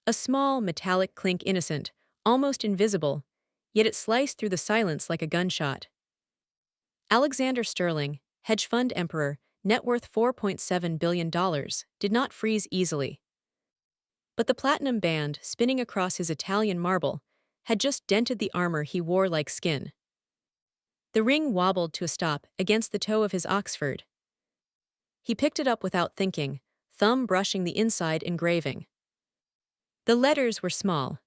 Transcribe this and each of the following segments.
A small, metallic clink innocent, almost invisible, yet it sliced through the silence like a gunshot. Alexander Sterling, hedge fund emperor, net worth $4.7 billion, did not freeze easily. But the platinum band, spinning across his Italian marble, had just dented the armor he wore like skin. The ring wobbled to a stop against the toe of his Oxford. He picked it up without thinking, thumb brushing the inside engraving. The letters were small.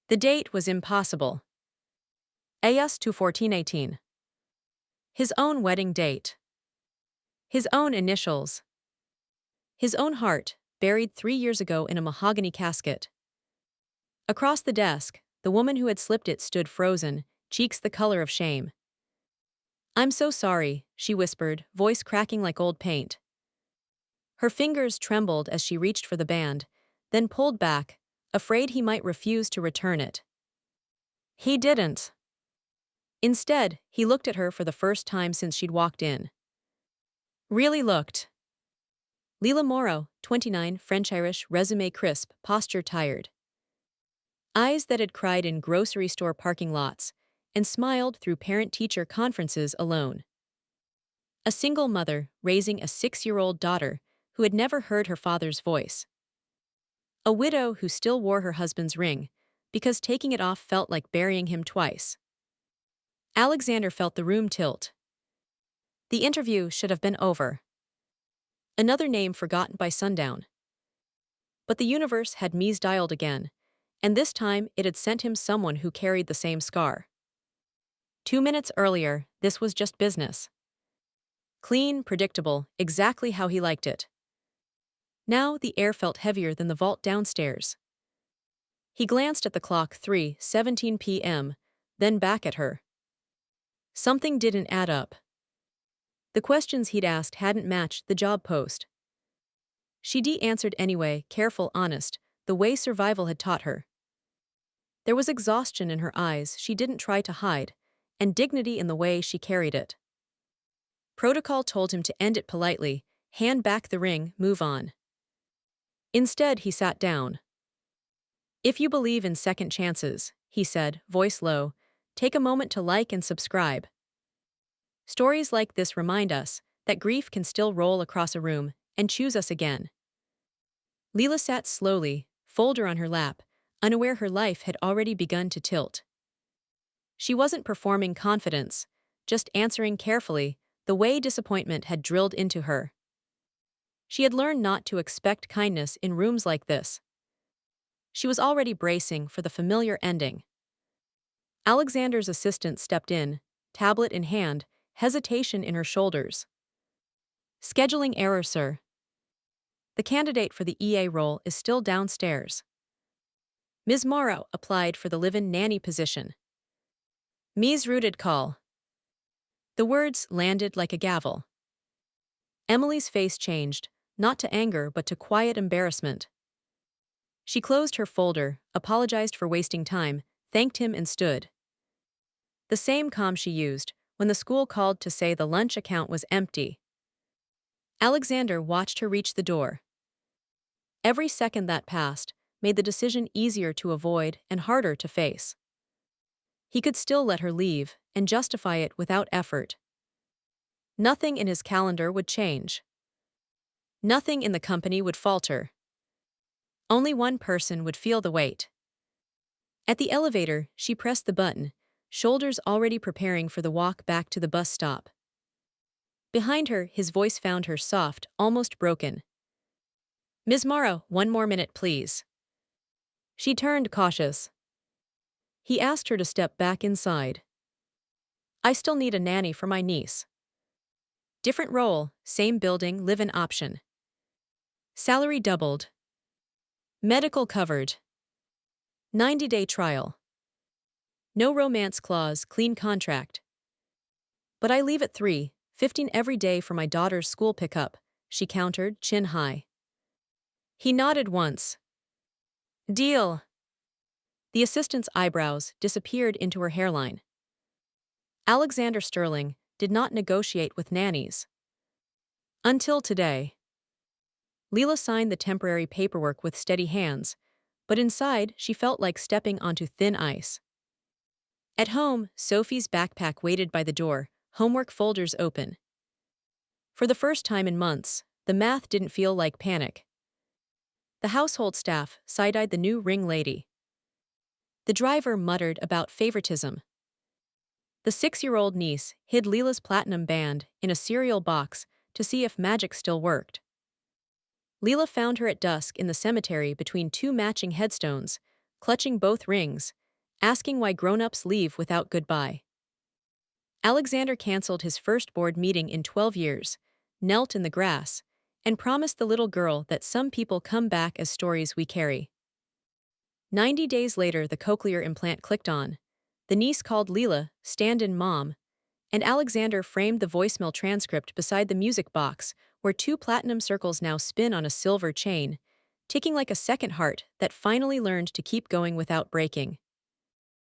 The date was impossible. AS to 1418. His own wedding date. His own initials. His own heart, buried 3 years ago in a mahogany casket. Across the desk, the woman who had slipped it stood frozen, cheeks the color of shame. "I'm so sorry," she whispered, voice cracking like old paint. Her fingers trembled as she reached for the band, then pulled back, afraid he might refuse to return it. He didn't. Instead, he looked at her for the first time since she'd walked in. Really looked. Lila Moreau, 29, French-Irish, resume crisp, posture tired. Eyes that had cried in grocery store parking lots and smiled through parent-teacher conferences alone. A single mother raising a 6-year-old daughter who had never heard her father's voice. A widow who still wore her husband's ring because taking it off felt like burying him twice. Alexander felt the room tilt. The interview should have been over. Another name forgotten by sundown. But the universe had misdialed again, and this time it had sent him someone who carried the same scar. 2 minutes earlier, this was just business. Clean, predictable, exactly how he liked it. Now the air felt heavier than the vault downstairs. He glanced at the clock, 3:17 p.m., then back at her. Something didn't add up. The questions he'd asked hadn't matched the job post. She answered anyway, careful, honest, the way survival had taught her. There was exhaustion in her eyes she didn't try to hide, and dignity in the way she carried it. Protocol told him to end it politely, hand back the ring, move on. Instead, he sat down. "If you believe in second chances," he said, voice low, "take a moment to like and subscribe." Stories like this remind us that grief can still roll across a room and choose us again. Lila sat slowly, folder on her lap, unaware her life had already begun to tilt. She wasn't performing confidence, just answering carefully, the way disappointment had drilled into her. She had learned not to expect kindness in rooms like this. She was already bracing for the familiar ending. Alexander's assistant stepped in, tablet in hand, hesitation in her shoulders. "Scheduling error, sir. The candidate for the EA role is still downstairs." Ms. Moreau applied for the live-in nanny position. "Ms. Rooted call." The words landed like a gavel. Emily's face changed, not to anger but to quiet embarrassment. She closed her folder, apologized for wasting time, thanked him and stood. The same calm she used when the school called to say the lunch account was empty. Alexander watched her reach the door. Every second that passed made the decision easier to avoid and harder to face. He could still let her leave and justify it without effort. Nothing in his calendar would change. Nothing in the company would falter. Only one person would feel the weight. At the elevator, she pressed the button, shoulders already preparing for the walk back to the bus stop. Behind her, his voice found her soft, almost broken. "Ms. Morrow, 1 more minute, please." She turned, cautious. He asked her to step back inside. "I still need a nanny for my niece." Different role, same building, live-in option. Salary doubled. Medical covered. 90-day trial. No romance clause, clean contract. "But I leave at 3:15 every day for my daughter's school pickup," she countered, chin high. He nodded once. "Deal." The assistant's eyebrows disappeared into her hairline. Alexander Sterling did not negotiate with nannies. Until today. Lila signed the temporary paperwork with steady hands, but inside she felt like stepping onto thin ice. At home, Sophie's backpack waited by the door, homework folders open. For the first time in months, the math didn't feel like panic. The household staff side-eyed the new ring lady. The driver muttered about favoritism. The 6-year-old niece hid Lila's platinum band in a cereal box to see if magic still worked. Lila found her at dusk in the cemetery between two matching headstones, clutching both rings, asking why grown-ups leave without goodbye. Alexander canceled his first board meeting in 12 years, knelt in the grass, and promised the little girl that some people come back as stories we carry. 90 days later, the Cochlear implant clicked on. The niece called Lila stand-in mom, and Alexander framed the voicemail transcript beside the music box, where 2 platinum circles now spin on a silver chain, ticking like a second heart that finally learned to keep going without breaking.